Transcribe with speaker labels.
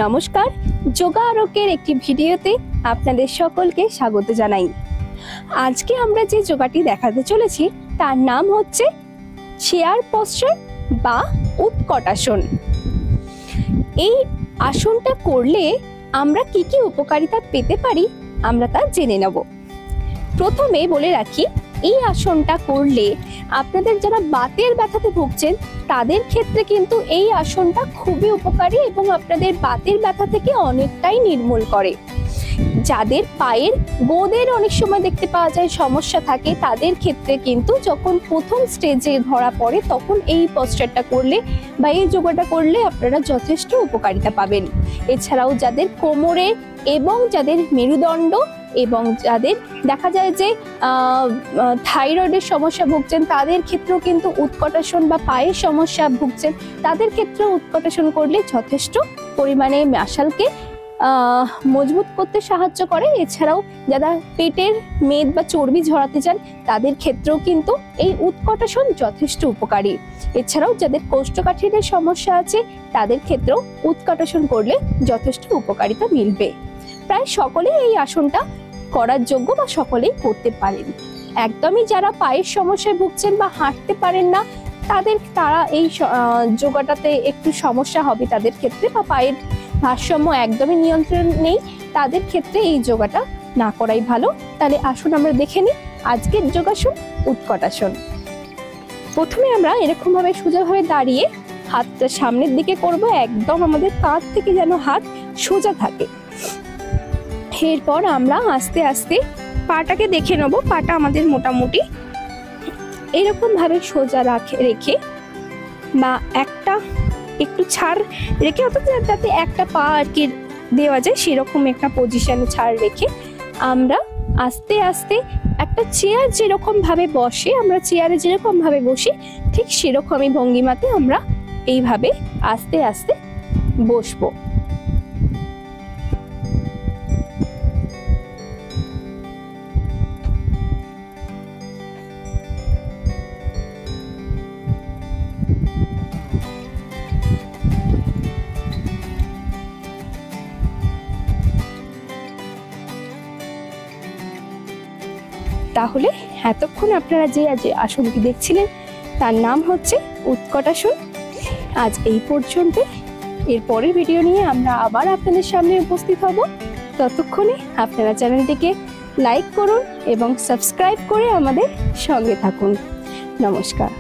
Speaker 1: নমস্কার, যোগা আরোগ্যের একটি ভিডিওতে আপনাদের সকলকে স্বাগত জানাই। আজকে আমরা যে যোগাটি দেখাতে চলেছি তার নাম হচ্ছে চেয়ার পশ্চার বা উৎকটাসন। এই আসনটা করলে আমরা কি কি উপকারিতা পেতে পারি আমরা তা জেনে নেব। প্রথমে বলে রাখি, এই আসনটা করলে আপনাদের যারা বাতের ব্যথাতে ভুগছেন তাদের ক্ষেত্রে কিন্তু এই আসনটা খুবই উপকারী এবং আপনাদের বাতের ব্যথা থেকে অনেকটাই নির্মূল করে। যাদের পায়ের গোদের অনেক সময় দেখতে পাওয়া যায় সমস্যা থাকে, তাদের ক্ষেত্রে কিন্তু যখন প্রথম স্টেজে ধরা পড়ে তখন এই পশ্চারটা করলে বা এই যোগাটা করলে আপনারা যথেষ্ট উপকারিতা পাবেন। এছাড়াও যাদের কোমরে এবং যাদের মেরুদণ্ড এবং যাদের দেখা যায় যে থাইরয়েডের সমস্যা ভুগছেন তাদের ক্ষেত্রেও কিন্তু উৎকটাসন বা পায়ের সমস্যা ভুগছেন তাদের ক্ষেত্রেও উৎকটাসন করলে যথেষ্ট পরিমাণে মাসলকে মজবুত করতে সাহায্য করে। এছাড়াও যারা পেটের মেদ বা চর্বি ঝরাতে চান তাদের ক্ষেত্রেও কিন্তু এই উৎকটাসন যথেষ্ট উপকারী। এছাড়াও যাদের কোষ্ঠকাঠিন্যের সমস্যা আছে তাদের ক্ষেত্রেও উৎকটাসন করলে যথেষ্ট উপকারিতা মিলবে। প্রায় সকলেই এই আসনটা করার যোগ্য বা সকলেই করতে পারেন। একদমই যারা পায়ের সমস্যায় ভুগছেন বা হাঁটতে পারেন না তারা এই যোগাটাতে একটু সমস্যা হবে তাদের ক্ষেত্রে, বা পায়ের ভারসাম্য একদমই নিয়ন্ত্রণ নেই তাদের ক্ষেত্রে এই যোগাটা না করাই ভালো। তাহলে আসুন আমরা দেখে নিই আজকের যোগাসন উৎকটাসন। প্রথমে আমরা এরকম ভাবে সোজাভাবে দাঁড়িয়ে হাতটা সামনের দিকে করব, একদম আমাদের কাঁধ থেকে যেন হাত সোজা থাকে। এরপর আমরা আস্তে আস্তে পাটাকে দেখে নেব, পাটা আমাদের মোটামুটি এরকম ভাবে সোজা রেখে বা একটা একটু ছাড় রেখে, অর্থাৎ যাতে একটা পা আর কি দেওয়া যায় সেরকম একটা পজিশনে ছাড় রেখে আমরা আস্তে আস্তে একটা চেয়ার যেরকম ভাবে বসে, আমরা চেয়ারে যেরকম ভাবে বসি ঠিক সেরকমই ভঙ্গিমাতে আমরা এইভাবে আস্তে আস্তে বসবো। তাহলে এতক্ষণ আপনারা যে আসনটি দেখছিলেন তার নাম হচ্ছে উৎকটাসন। আজ এই পর্যন্ত। এর পরের ভিডিও নিয়ে আমরা আবার আপনাদের সামনে উপস্থিত হব। ততক্ষণে আপনারা চ্যানেলটিকে লাইক করুন এবং সাবস্ক্রাইব করে আমাদের সঙ্গে থাকুন। নমস্কার।